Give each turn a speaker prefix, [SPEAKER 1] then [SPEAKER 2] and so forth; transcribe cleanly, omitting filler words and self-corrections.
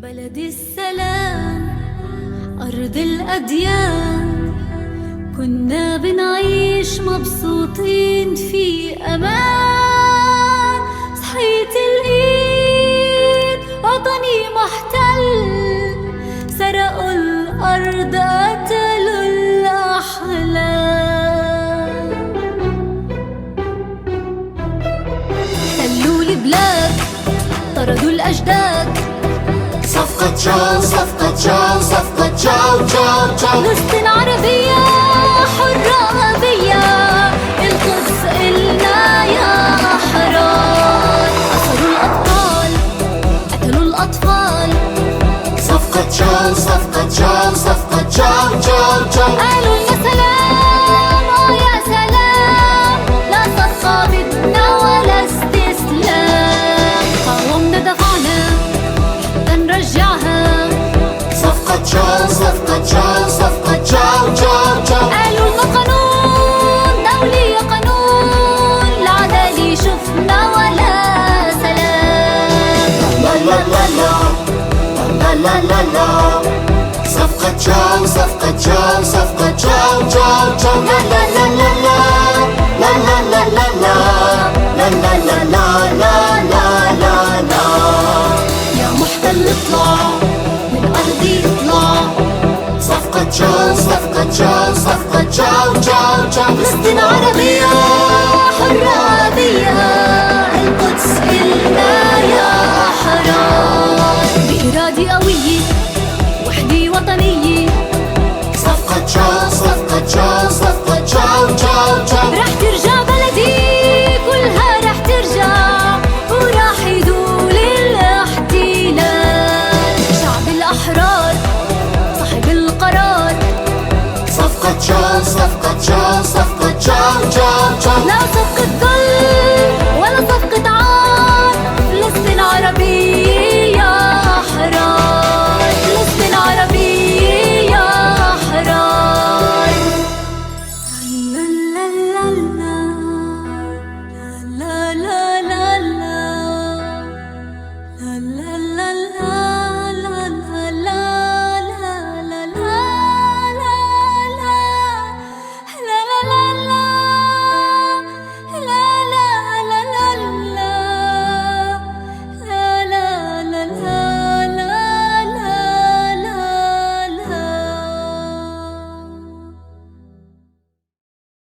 [SPEAKER 1] بلد السلام أرض الأديان، كنا بنعيش مبسوطين في أمان. صحيت الإيد وطني محتل، سرقوا الأرض قتلوا الأحلام. حلوا البلاد طردوا الأجداد،
[SPEAKER 2] صفقة تشاو صفقة تشاو صفقة تشاو تشاو تشاو.
[SPEAKER 1] فلسطين عربية حرة أبية، القدس إلنا يا أحرار. أسروا الأبطال قتلوا الأطفال،
[SPEAKER 2] صفقة تشاو صفقة تشاو صفقة تشاو تشاو تشاو.
[SPEAKER 1] قالوا يا سلام يا سلام، لا صفقة بدنا ولا استسلام. قاومنا دفعنا حتى نرجعها،
[SPEAKER 2] صفقة تشاو صفقة تشاو صفقة تشاو تشاو تشاو.
[SPEAKER 1] قالوا لنا قانون دولي يا قانون، العدالة شفنا ولا سلام.
[SPEAKER 2] لا لا لا لا لا لا لا لا. صفقة تشاو صفقة تشاو صفقة تشاو تشاو تشاو. لا لا لا لا لا لا لا لا لا لا لا لا لا لا لا لا لا.
[SPEAKER 1] يا محتل اطلع من أرضي اطلع،
[SPEAKER 2] صفقة تشاو صفقة تشاو صفقة تشاو تشاو تشاو.
[SPEAKER 1] فلسطين عربية حرة أبية، القدس إلنا يا أحرار. بإرادة قوية وحدة وطنية،
[SPEAKER 2] صفقة تشاو صفقة تشاو صفقة تشاو تشاو تشاو.
[SPEAKER 1] رح ترجع بلدي كلها، رح ترجع وراح يزول الاحتلال. شعب الأحرار صاحب القرار،
[SPEAKER 2] صفقة تشاو صفقة تشاو صفقة تشاو تشاو تشاو.